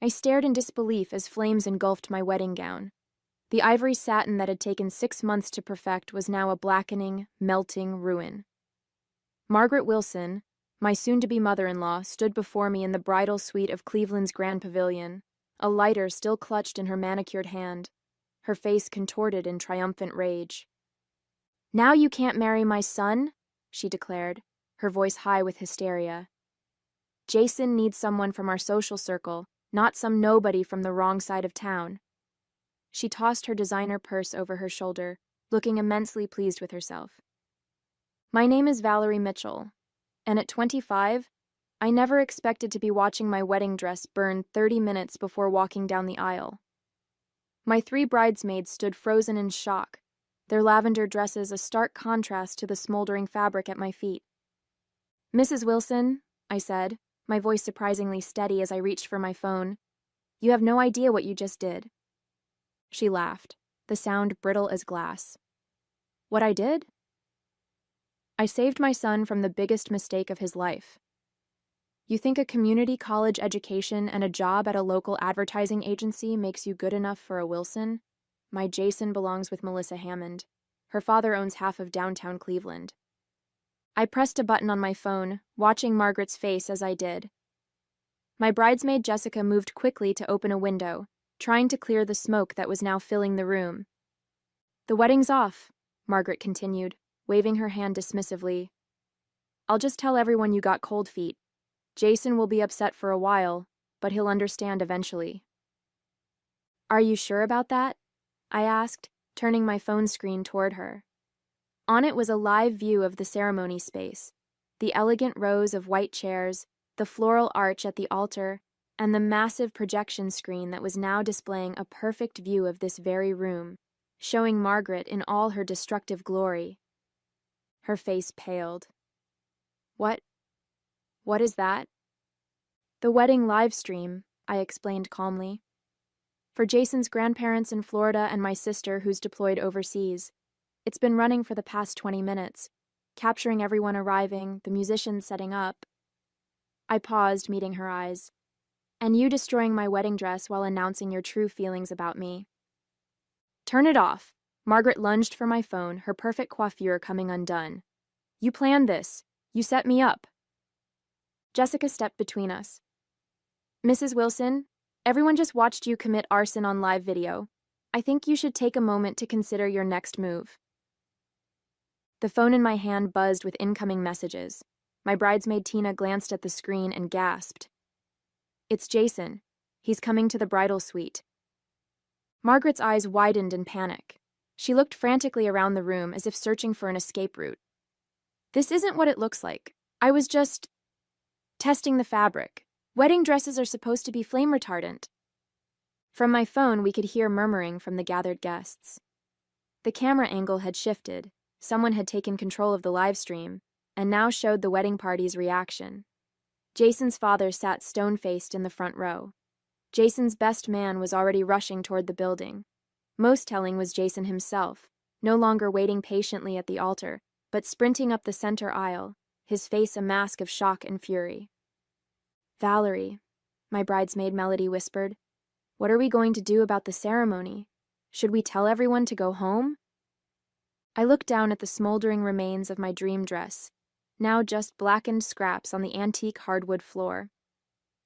I stared in disbelief as flames engulfed my wedding gown. The ivory satin that had taken 6 months to perfect was now a blackening, melting ruin. Margaret Wilson, my soon-to-be mother-in-law, stood before me in the bridal suite of Cleveland's Grand Pavilion, a lighter still clutched in her manicured hand, her face contorted in triumphant rage. "Now you can't marry my son," she declared, her voice high with hysteria. "Jason needs someone from our social circle, not some nobody from the wrong side of town." She tossed her designer purse over her shoulder, looking immensely pleased with herself. "My name is Valerie Mitchell, and at 25, I never expected to be watching my wedding dress burn 30 minutes before walking down the aisle." My 3 bridesmaids stood frozen in shock, their lavender dresses a stark contrast to the smoldering fabric at my feet. "Mrs. Wilson," I said, my voice surprisingly steady as I reached for my phone, "you have no idea what you just did." She laughed, the sound brittle as glass. "What I did?" "I saved my son from the biggest mistake of his life. You think a community college education and a job at a local advertising agency makes you good enough for a Wilson? My Jason belongs with Melissa Hammond. Her father owns half of downtown Cleveland." I pressed a button on my phone, watching Margaret's face as I did. My bridesmaid Jessica moved quickly to open a window, trying to clear the smoke that was now filling the room. "The wedding's off," Margaret continued, waving her hand dismissively. "I'll just tell everyone you got cold feet. Jason will be upset for a while, but he'll understand eventually." "Are you sure about that?" I asked, turning my phone screen toward her. On it was a live view of the ceremony space, the elegant rows of white chairs, the floral arch at the altar, and the massive projection screen that was now displaying a perfect view of this very room, showing Margaret in all her destructive glory. Her face paled. What is that?" "The wedding live stream," I explained calmly. "For Jason's grandparents in Florida and my sister who's deployed overseas. It's been running for the past 20 minutes, capturing everyone arriving, the musicians setting up." I paused, meeting her eyes. "And you destroying my wedding dress while announcing your true feelings about me." "Turn it off." Margaret lunged for my phone, her perfect coiffure coming undone. "You planned this. You set me up." Jessica stepped between us. "Mrs. Wilson, everyone just watched you commit arson on live video. I think you should take a moment to consider your next move." The phone in my hand buzzed with incoming messages. My bridesmaid Tina glanced at the screen and gasped. "It's Jason. He's coming to the bridal suite." Margaret's eyes widened in panic. She looked frantically around the room as if searching for an escape route. "This isn't what it looks like. I was just testing the fabric. Wedding dresses are supposed to be flame retardant." From my phone, we could hear murmuring from the gathered guests. The camera angle had shifted. Someone had taken control of the live stream, and now showed the wedding party's reaction. Jason's father sat stone-faced in the front row. Jason's best man was already rushing toward the building. Most telling was Jason himself, no longer waiting patiently at the altar, but sprinting up the center aisle, his face a mask of shock and fury. "Valerie," my bridesmaid Melody whispered, "what are we going to do about the ceremony? Should we tell everyone to go home?" I looked down at the smoldering remains of my dream dress, now just blackened scraps on the antique hardwood floor.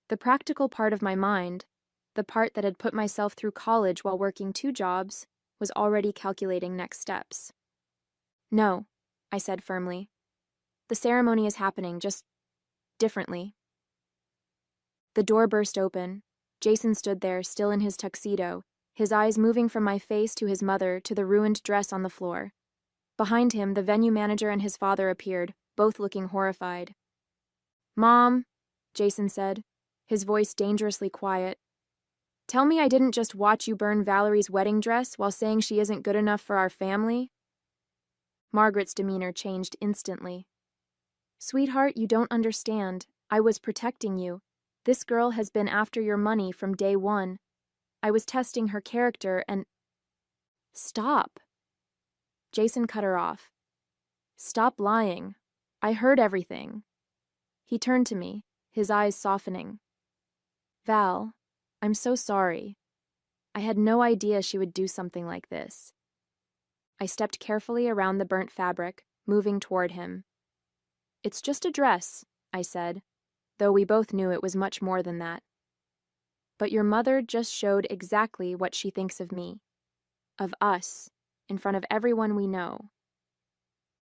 The practical part of my mind, the part that had put myself through college while working 2 jobs, was already calculating next steps. "No," I said firmly. "The ceremony is happening, just differently." The door burst open. Jason stood there, still in his tuxedo, his eyes moving from my face to his mother to the ruined dress on the floor. Behind him, the venue manager and his father appeared, both looking horrified. "Mom," Jason said, his voice dangerously quiet, "tell me I didn't just watch you burn Valerie's wedding dress while saying she isn't good enough for our family?" Margaret's demeanor changed instantly. "Sweetheart, you don't understand. I was protecting you. This girl has been after your money from day one. I was testing her character and—" "Stop." Jason cut her off. "Stop lying. I heard everything." He turned to me, his eyes softening. "Val, I'm so sorry. I had no idea she would do something like this. I stepped carefully around the burnt fabric, moving toward him. It's just a dress, I said, though we both knew it was much more than that. But your mother just showed exactly what she thinks of me, of us, in front of everyone we know.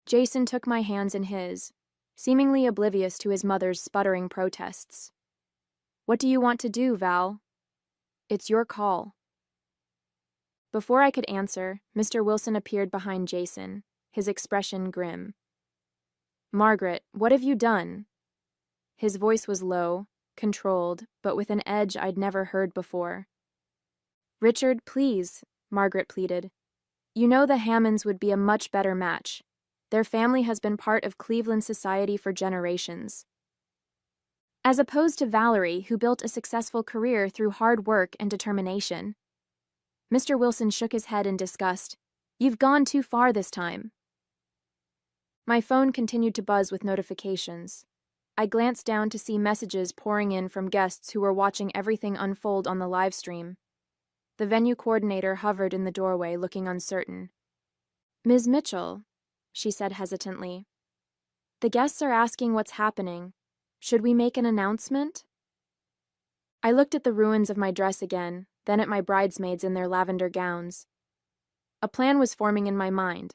Jason took my hands in his, seemingly oblivious to his mother's sputtering protests. What do you want to do, Val? It's your call. Before I could answer, Mr. Wilson appeared behind Jason, his expression grim. Margaret, what have you done? His voice was low, controlled, but with an edge I'd never heard before. Richard, please, Margaret pleaded. You know the Hammonds would be a much better match. Their family has been part of Cleveland society for generations. As opposed to Valerie, who built a successful career through hard work and determination. Mr. Wilson shook his head in disgust. You've gone too far this time. My phone continued to buzz with notifications. I glanced down to see messages pouring in from guests who were watching everything unfold on the live stream. The venue coordinator hovered in the doorway, looking uncertain. Ms. Mitchell, she said hesitantly. The guests are asking what's happening. Should we make an announcement? I looked at the ruins of my dress again, then at my bridesmaids in their lavender gowns. A plan was forming in my mind,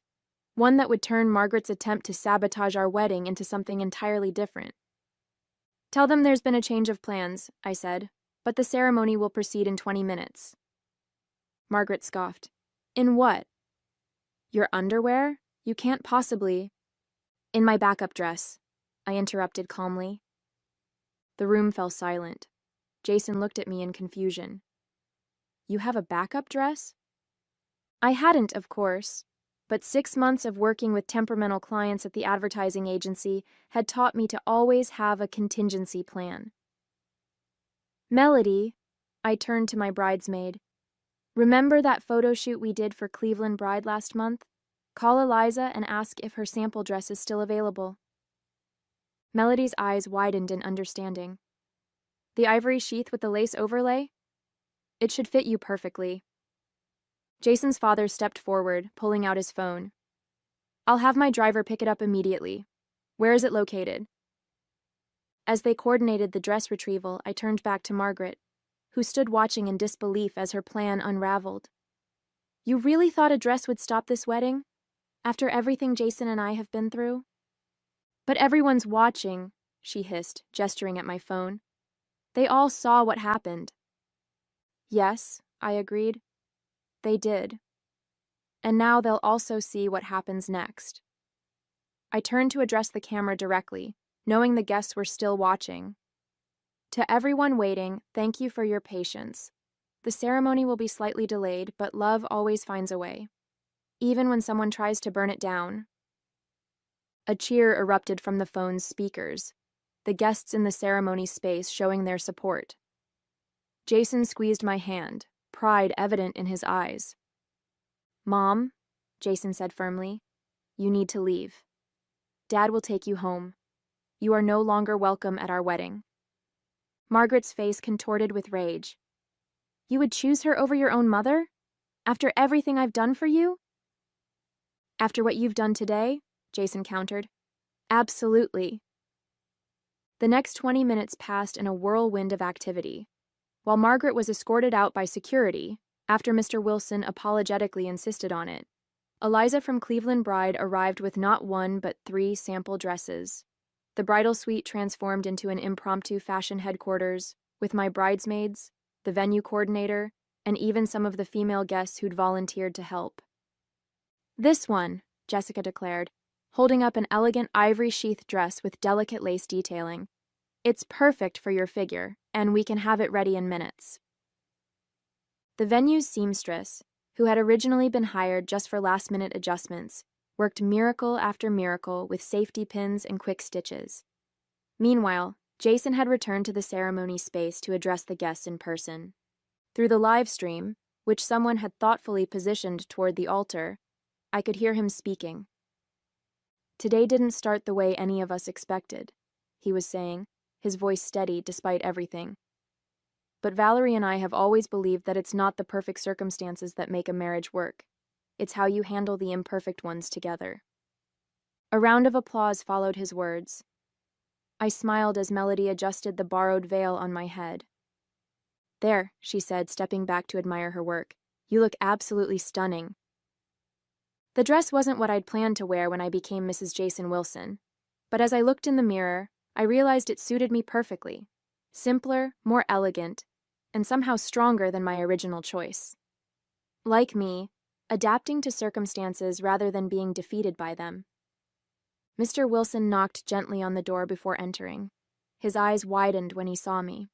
one that would turn Margaret's attempt to sabotage our wedding into something entirely different. Tell them there's been a change of plans, I said, but the ceremony will proceed in 20 minutes. Margaret scoffed. In what? Your underwear? You can't possibly. In my backup dress, I interrupted calmly. The room fell silent. Jason looked at me in confusion. You have a backup dress? I hadn't, of course, but 6 months of working with temperamental clients at the advertising agency had taught me to always have a contingency plan. Melody, I turned to my bridesmaid. Remember that photo shoot we did for Cleveland Bride last month? Call Eliza and ask if her sample dress is still available. Melody's eyes widened in understanding. The ivory sheath with the lace overlay? It should fit you perfectly. Jason's father stepped forward, pulling out his phone. I'll have my driver pick it up immediately. Where is it located? As they coordinated the dress retrieval, I turned back to Margaret, who stood watching in disbelief as her plan unraveled. You really thought a dress would stop this wedding? After everything Jason and I have been through? But everyone's watching, she hissed, gesturing at my phone. They all saw what happened. Yes, I agreed. They did. And now they'll also see what happens next. I turned to address the camera directly, knowing the guests were still watching. To everyone waiting, thank you for your patience. The ceremony will be slightly delayed, but love always finds a way. Even when someone tries to burn it down. A cheer erupted from the phone's speakers, the guests in the ceremony space showing their support. Jason squeezed my hand, pride evident in his eyes. Mom, Jason said firmly, you need to leave. Dad will take you home. You are no longer welcome at our wedding. Margaret's face contorted with rage. You would choose her over your own mother? After everything I've done for you? After what you've done today? Jason countered. Absolutely. The next 20 minutes passed in a whirlwind of activity. While Margaret was escorted out by security, after Mr. Wilson apologetically insisted on it, Eliza from Cleveland Bride arrived with not 1 but 3 sample dresses. The bridal suite transformed into an impromptu fashion headquarters, with my bridesmaids, the venue coordinator, and even some of the female guests who'd volunteered to help. This one, Jessica declared, holding up an elegant ivory sheath dress with delicate lace detailing. It's perfect for your figure, and we can have it ready in minutes. The venue's seamstress, who had originally been hired just for last-minute adjustments, worked miracle after miracle with safety pins and quick stitches. Meanwhile, Jason had returned to the ceremony space to address the guests in person. Through the live stream, which someone had thoughtfully positioned toward the altar, I could hear him speaking. Today didn't start the way any of us expected, he was saying, his voice steady despite everything. but Valerie and I have always believed that it's not the perfect circumstances that make a marriage work. It's how you handle the imperfect ones together. A round of applause followed his words. I smiled as Melody adjusted the borrowed veil on my head. "There," she said, stepping back to admire her work. "You look absolutely stunning." The dress wasn't what I'd planned to wear when I became Mrs. Jason Wilson, but as I looked in the mirror, I realized it suited me perfectly. Simpler, more elegant, and somehow stronger than my original choice. Like me, adapting to circumstances rather than being defeated by them. Mr. Wilson knocked gently on the door before entering. His eyes widened when he saw me.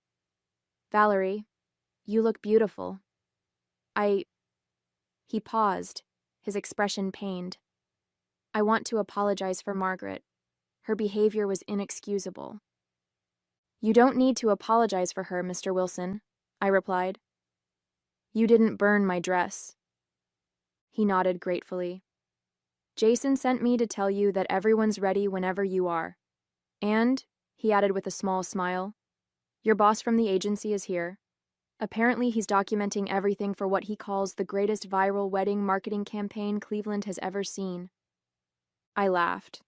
"Valerie, you look beautiful." He paused, his expression pained. "I want to apologize for Margaret. Her behavior was inexcusable." "You don't need to apologize for her, Mr. Wilson," I replied. "You didn't burn my dress." He nodded gratefully. "Jason sent me to tell you that everyone's ready whenever you are. And," he added with a small smile, "your boss from the agency is here. Apparently he's documenting everything for what he calls the greatest viral wedding marketing campaign Cleveland has ever seen." I laughed.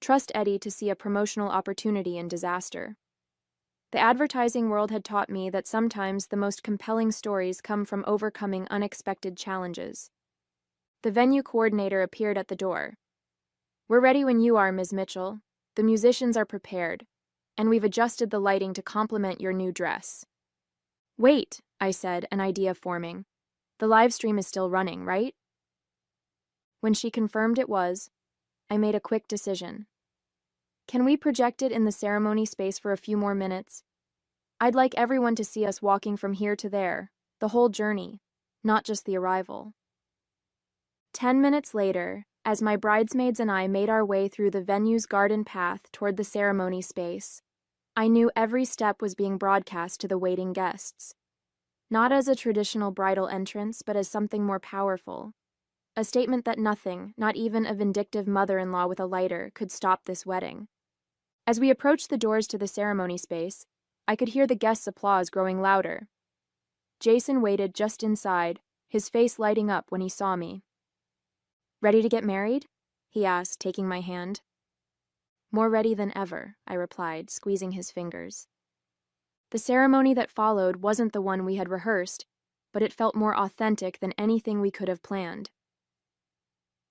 Trust Eddie to see a promotional opportunity in disaster. The advertising world had taught me that sometimes the most compelling stories come from overcoming unexpected challenges. The venue coordinator appeared at the door. "We're ready when you are, Ms. Mitchell. The musicians are prepared, and we've adjusted the lighting to complement your new dress." "Wait," I said, an idea forming. "The live stream is still running, right?" When she confirmed it was, I made a quick decision. "Can we project it in the ceremony space for a few more minutes? I'd like everyone to see us walking from here to there, the whole journey, not just the arrival." 10 minutes later, as my bridesmaids and I made our way through the venue's garden path toward the ceremony space, I knew every step was being broadcast to the waiting guests. Not as a traditional bridal entrance, but as something more powerful. A statement that nothing, not even a vindictive mother-in-law with a lighter, could stop this wedding. As we approached the doors to the ceremony space, I could hear the guests' applause growing louder. Jason waited just inside, his face lighting up when he saw me. "Ready to get married?" he asked, taking my hand. "More ready than ever," I replied, squeezing his fingers. The ceremony that followed wasn't the one we had rehearsed, but it felt more authentic than anything we could have planned.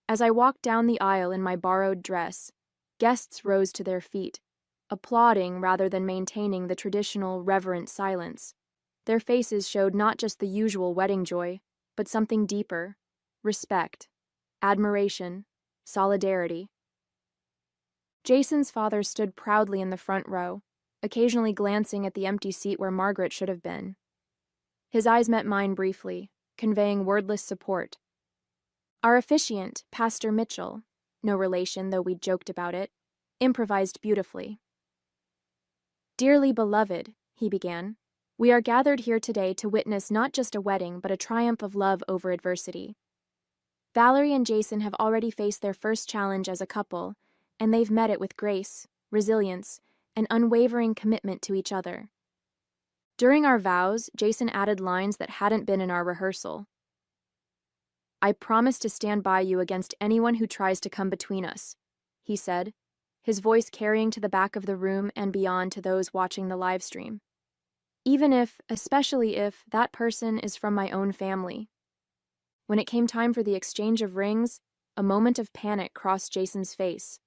As I walked down the aisle in my borrowed dress, guests rose to their feet, applauding rather than maintaining the traditional, reverent silence. Their faces showed not just the usual wedding joy, but something deeper: respect, admiration, solidarity. Jason's father stood proudly in the front row, occasionally glancing at the empty seat where Margaret should have been. His eyes met mine briefly, conveying wordless support. Our officiant, Pastor Mitchell, no relation though we'd joked about it, improvised beautifully. "Dearly beloved," he began, "we are gathered here today to witness not just a wedding but a triumph of love over adversity. Valerie and Jason have already faced their first challenge as a couple, and they've met it with grace, resilience, and unwavering commitment to each other." During our vows, Jason added lines that hadn't been in our rehearsal. "I promise to stand by you against anyone who tries to come between us," he said, his voice carrying to the back of the room and beyond to those watching the live stream. "Even if, especially if, that person is from my own family." When it came time for the exchange of rings, a moment of panic crossed Jason's face.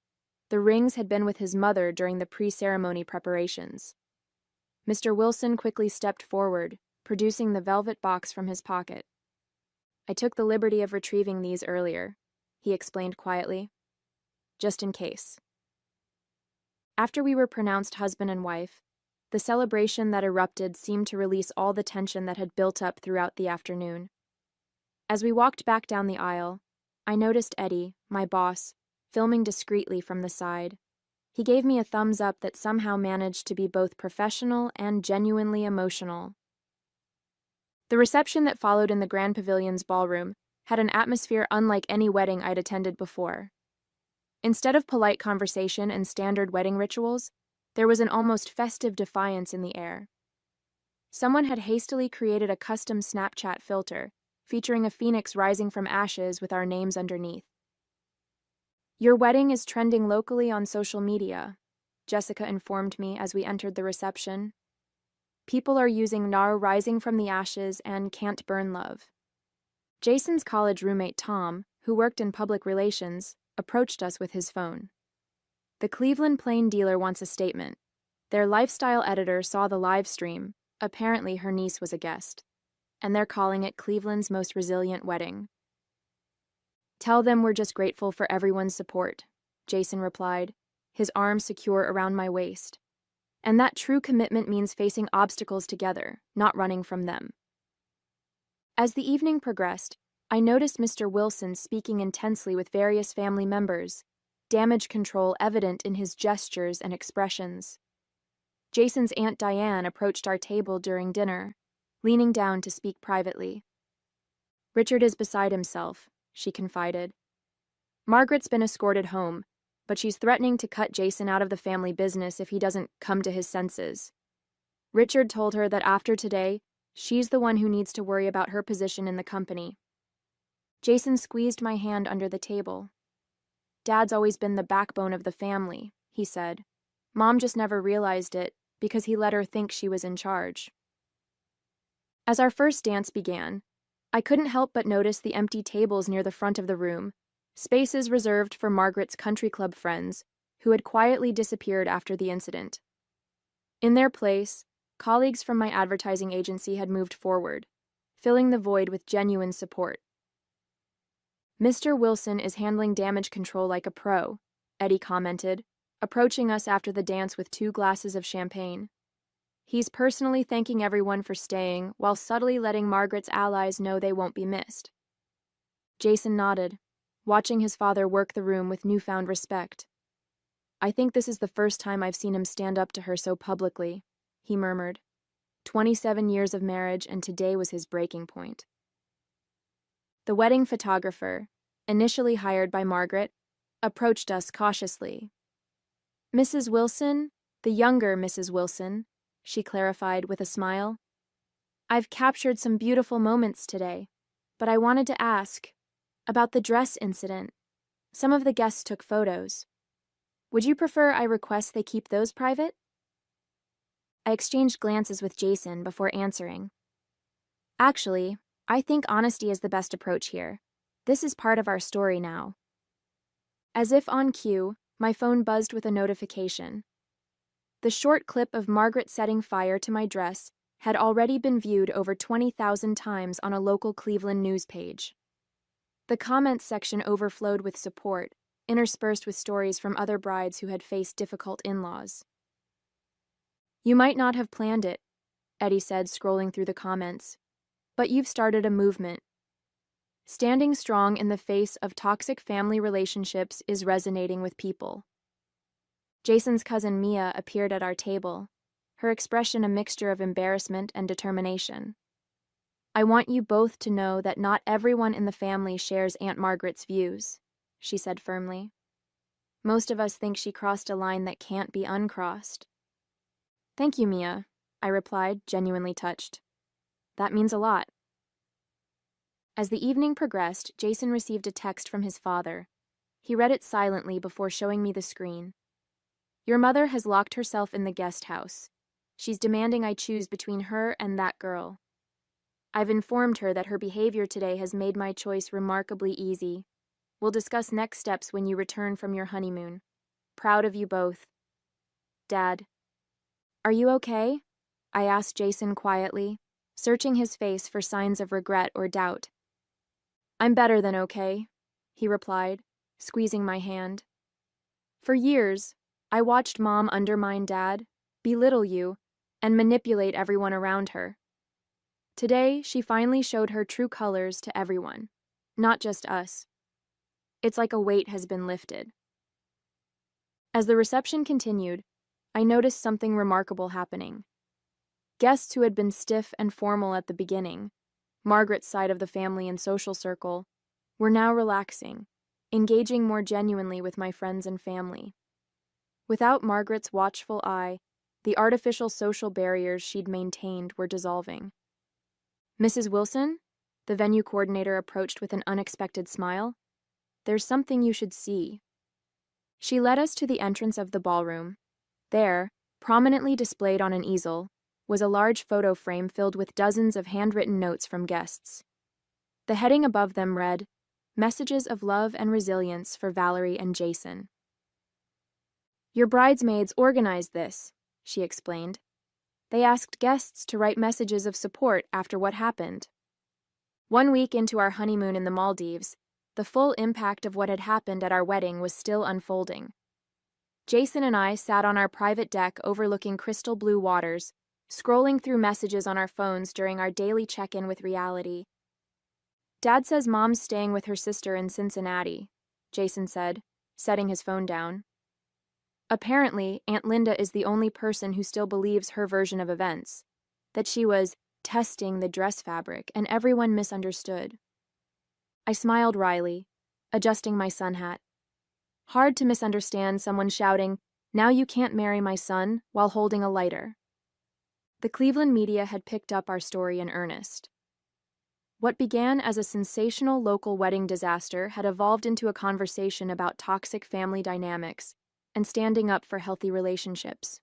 The rings had been with his mother during the pre-ceremony preparations. Mr. Wilson quickly stepped forward, producing the velvet box from his pocket. "I took the liberty of retrieving these earlier," he explained quietly. "Just in case." After we were pronounced husband and wife, the celebration that erupted seemed to release all the tension that had built up throughout the afternoon. As we walked back down the aisle, I noticed Eddie, my boss, filming discreetly from the side. He gave me a thumbs up that somehow managed to be both professional and genuinely emotional. The reception that followed in the Grand Pavilion's ballroom had an atmosphere unlike any wedding I'd attended before. Instead of polite conversation and standard wedding rituals, there was an almost festive defiance in the air. Someone had hastily created a custom Snapchat filter, featuring a phoenix rising from ashes with our names underneath. "Your wedding is trending locally on social media," Jessica informed me as we entered the reception. "People are using Nar rising from the ashes and Can't Burn Love." Jason's college roommate Tom, who worked in public relations, approached us with his phone. "The Cleveland Plain Dealer wants a statement. Their lifestyle editor saw the live stream. Apparently her niece was a guest. And they're calling it Cleveland's most resilient wedding." "Tell them we're just grateful for everyone's support," Jason replied, his arms secure around my waist. "And that true commitment means facing obstacles together, not running from them." As the evening progressed, I noticed Mr. Wilson speaking intensely with various family members, damage control evident in his gestures and expressions. Jason's Aunt Diane approached our table during dinner, leaning down to speak privately. "Richard is beside himself," she confided. "Margaret's been escorted home, but she's threatening to cut Jason out of the family business if he doesn't come to his senses. Richard told her that after today, she's the one who needs to worry about her position in the company." Jason squeezed my hand under the table. "Dad's always been the backbone of the family," he said. "Mom just never realized it because he let her think she was in charge." As our first dance began, I couldn't help but notice the empty tables near the front of the room, spaces reserved for Margaret's country club friends, who had quietly disappeared after the incident. In their place, colleagues from my advertising agency had moved forward, filling the void with genuine support. "Mr. Wilson is handling damage control like a pro," Eddie commented, approaching us after the dance with 2 glasses of champagne. "He's personally thanking everyone for staying while subtly letting Margaret's allies know they won't be missed." Jason nodded, watching his father work the room with newfound respect. "I think this is the first time I've seen him stand up to her so publicly," he murmured. 27 years of marriage, and today was his breaking point. The wedding photographer, initially hired by Margaret, approached us cautiously. "Mrs. Wilson, the younger Mrs. Wilson," she clarified with a smile. "I've captured some beautiful moments today, but I wanted to ask about the dress incident. Some of the guests took photos. Would you prefer I request they keep those private?" I exchanged glances with Jason before answering. "Actually, I think honesty is the best approach here. This is part of our story now." As if on cue, my phone buzzed with a notification. The short clip of Margaret setting fire to my dress had already been viewed over 20,000 times on a local Cleveland news page. The comments section overflowed with support, interspersed with stories from other brides who had faced difficult in-laws. "You might not have planned it," Eddie said, scrolling through the comments, "but you've started a movement. Standing strong in the face of toxic family relationships is resonating with people." Jason's cousin Mia appeared at our table, her expression a mixture of embarrassment and determination. "I want you both to know that not everyone in the family shares Aunt Margaret's views," she said firmly. "Most of us think she crossed a line that can't be uncrossed." "Thank you, Mia," I replied, genuinely touched. "That means a lot." As the evening progressed, Jason received a text from his father. He read it silently before showing me the screen. "Your mother has locked herself in the guest house. She's demanding I choose between her and that girl. I've informed her that her behavior today has made my choice remarkably easy. We'll discuss next steps when you return from your honeymoon. Proud of you both. Dad." "Are you okay?" I asked Jason quietly, searching his face for signs of regret or doubt. "I'm better than okay," he replied, squeezing my hand. "For years, I watched Mom undermine Dad, belittle you, and manipulate everyone around her. Today, she finally showed her true colors to everyone, not just us. It's like a weight has been lifted." As the reception continued, I noticed something remarkable happening. Guests who had been stiff and formal at the beginning, Margaret's side of the family and social circle, were now relaxing, engaging more genuinely with my friends and family. Without Margaret's watchful eye, The artificial social barriers she'd maintained were dissolving. "Mrs. Wilson?" The venue coordinator approached with an unexpected smile. "There's something you should see." She led us to the entrance of the ballroom. There, prominently displayed on an easel, was a large photo frame filled with dozens of handwritten notes from guests. The heading above them read, "Messages of love and resilience for Valerie and Jason." "Your bridesmaids organized this," she explained. "They asked guests to write messages of support after what happened. 1 week into our honeymoon in the Maldives, the full impact of what had happened at our wedding was still unfolding. Jason and I sat on our private deck overlooking crystal blue waters, scrolling through messages on our phones during our daily check-in with reality. "Dad says Mom's staying with her sister in Cincinnati," Jason said, setting his phone down. "Apparently, Aunt Linda is the only person who still believes her version of events, that she was testing the dress fabric and everyone misunderstood." I smiled wryly, adjusting my sun hat. Hard to misunderstand someone shouting, "Now you can't marry my son," while holding a lighter. The Cleveland media had picked up our story in earnest. What began as a sensational local wedding disaster had evolved into a conversation about toxic family dynamics and standing up for healthy relationships.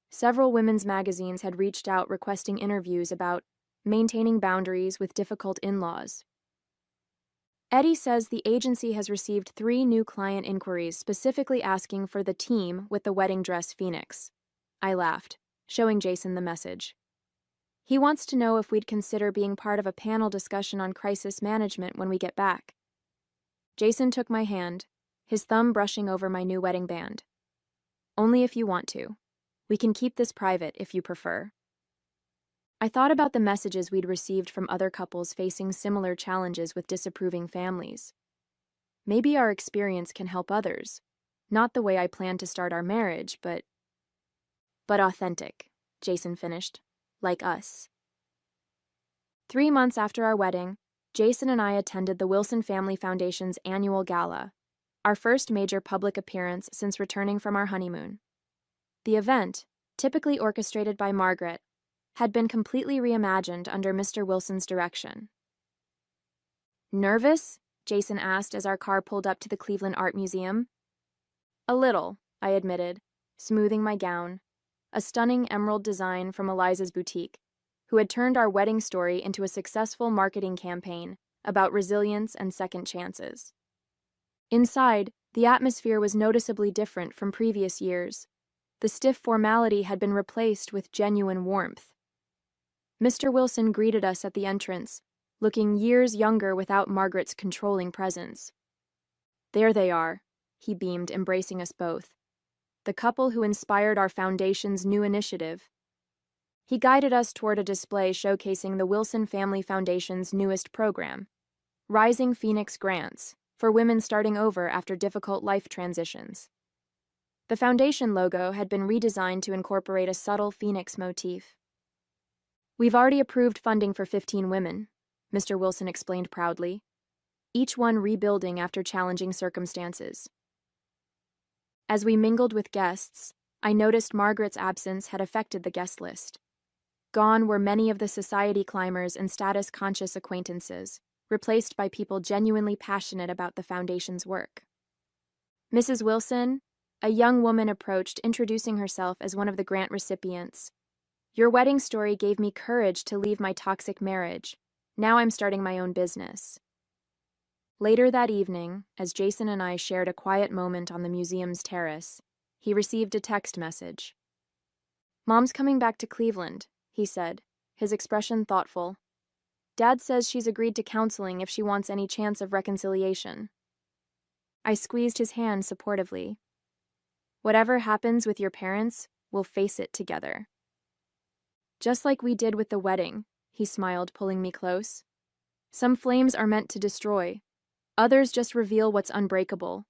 Several women's magazines had reached out requesting interviews about maintaining boundaries with difficult in-laws. Eddie says the agency has received 3 new client inquiries specifically asking for the team with the wedding dress Phoenix. I laughed, showing Jason the message. He wants to know if we'd consider being part of a panel discussion on crisis management when we get back. Jason took my hand, his thumb brushing over my new wedding band. "Only if you want to. We can keep this private if you prefer." I thought about the messages we'd received from other couples facing similar challenges with disapproving families. Maybe our experience can help others. Not the way I planned to start our marriage, but authentic, Jason finished. Like us. 3 months after our wedding, Jason and I attended the Wilson Family Foundation's annual gala, our first major public appearance since returning from our honeymoon. The event, typically orchestrated by Margaret, had been completely reimagined under Mr. Wilson's direction. "Nervous?" Jason asked as our car pulled up to the Cleveland Art Museum. "A little," I admitted, smoothing my gown, a stunning emerald design from Eliza's boutique, who had turned our wedding story into a successful marketing campaign about resilience and second chances. Inside, the atmosphere was noticeably different from previous years. The stiff formality had been replaced with genuine warmth. Mr. Wilson greeted us at the entrance, looking years younger without Margaret's controlling presence. "There they are," he beamed, embracing us both. "The couple who inspired our foundation's new initiative." He guided us toward a display showcasing the Wilson Family Foundation's newest program, Rising Phoenix Grants, for women starting over after difficult life transitions. The foundation logo had been redesigned to incorporate a subtle phoenix motif. "We've already approved funding for 15 women," Mr. Wilson explained proudly, each one rebuilding after challenging circumstances. As we mingled with guests, I noticed Margaret's absence had affected the guest list. Gone were many of the society climbers and status-conscious acquaintances, replaced by people genuinely passionate about the foundation's work. "Mrs. Wilson," a young woman approached, introducing herself as one of the grant recipients. "Your wedding story gave me courage to leave my toxic marriage. Now I'm starting my own business." Later that evening, as Jason and I shared a quiet moment on the museum's terrace, he received a text message. "Mom's coming back to Cleveland," he said, his expression thoughtful. "Dad says she's agreed to counseling if she wants any chance of reconciliation." I squeezed his hand supportively. "Whatever happens with your parents, we'll face it together." "Just like we did with the wedding," he smiled, pulling me close. "Some flames are meant to destroy. Others just reveal what's unbreakable.